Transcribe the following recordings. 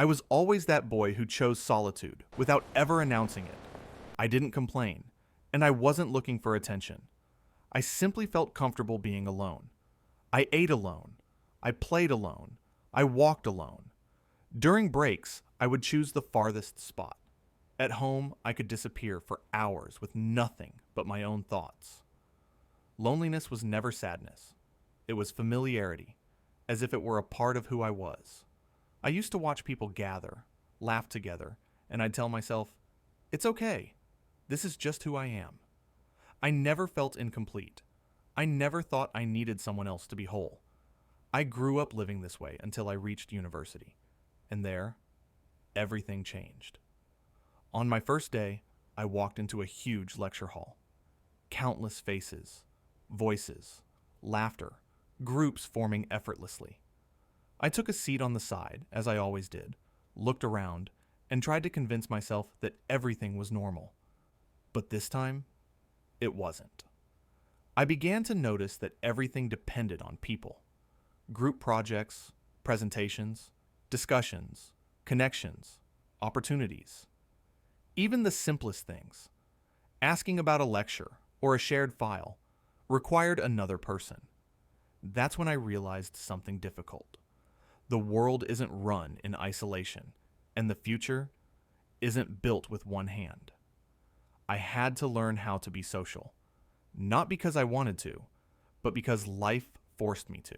I was always that boy who chose solitude without ever announcing it. I didn't complain, and I wasn't looking for attention. I simply felt comfortable being alone. I ate alone. I played alone. I walked alone. During breaks, I would choose the farthest spot. At home, I could disappear for hours with nothing but my own thoughts. Loneliness was never sadness. It was familiarity, as if it were a part of who I was. I used to watch people gather, laugh together, and I'd tell myself, it's okay. This is just who I am. I never felt incomplete. I never thought I needed someone else to be whole. I grew up living this way until I reached university. And there, everything changed. On my first day, I walked into a huge lecture hall. Countless faces, voices, laughter, groups forming effortlessly. I took a seat on the side, as I always did, looked around, and tried to convince myself that everything was normal. But this time, it wasn't. I began to notice that everything depended on people. Group projects, presentations, discussions, connections, opportunities. Even the simplest things, asking about a lecture or a shared file, required another person. That's when I realized something difficult. The world isn't run in isolation, and the future isn't built with one hand. I had to learn how to be social, not because I wanted to, but because life forced me to.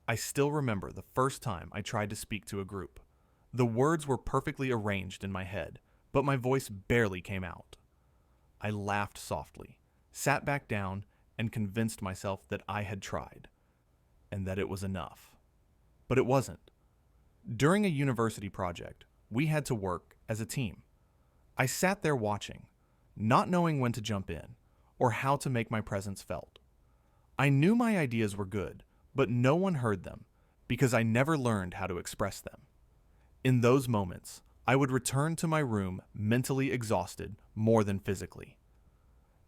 I still remember the first time I tried to speak to a group. The words were perfectly arranged in my head, but my voice barely came out. I laughed softly, sat back down, and convinced myself that I had tried, and that it was enough. But it wasn't. During a university project, we had to work as a team. I sat there watching, not knowing when to jump in, or how to make my presence felt. I knew my ideas were good, but no one heard them, because I never learned how to express them. In those moments, I would return to my room mentally exhausted more than physically,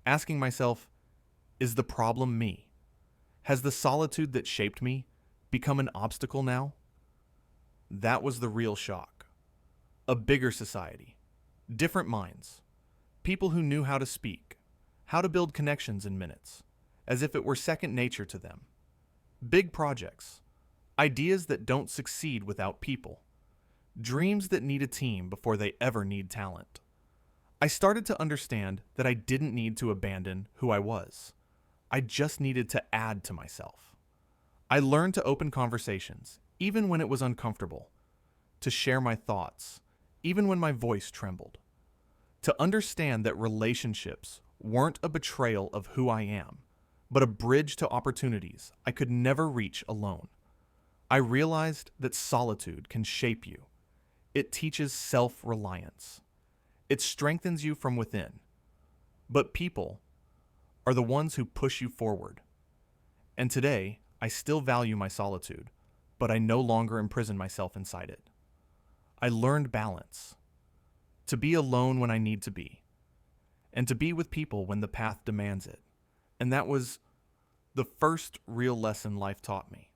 asking myself, is the problem me? Has the solitude that shaped me become an obstacle now? That was the real shock. A bigger society, different minds, people who knew how to speak, how to build connections in minutes, as if it were second nature to them. Big projects, ideas that don't succeed without people, dreams that need a team before they ever need talent. I started to understand that I didn't need to abandon who I was. I just needed to add to myself. I learned to open conversations, even when it was uncomfortable, to share my thoughts, even when my voice trembled, to understand that relationships weren't a betrayal of who I am, but a bridge to opportunities I could never reach alone. I realized that solitude can shape you. It teaches self-reliance. It strengthens you from within. But people are the ones who push you forward. And today, I still value my solitude, but I no longer imprison myself inside it. I learned balance. To be alone when I need to be, and to be with people when the path demands it. And that was the first real lesson life taught me.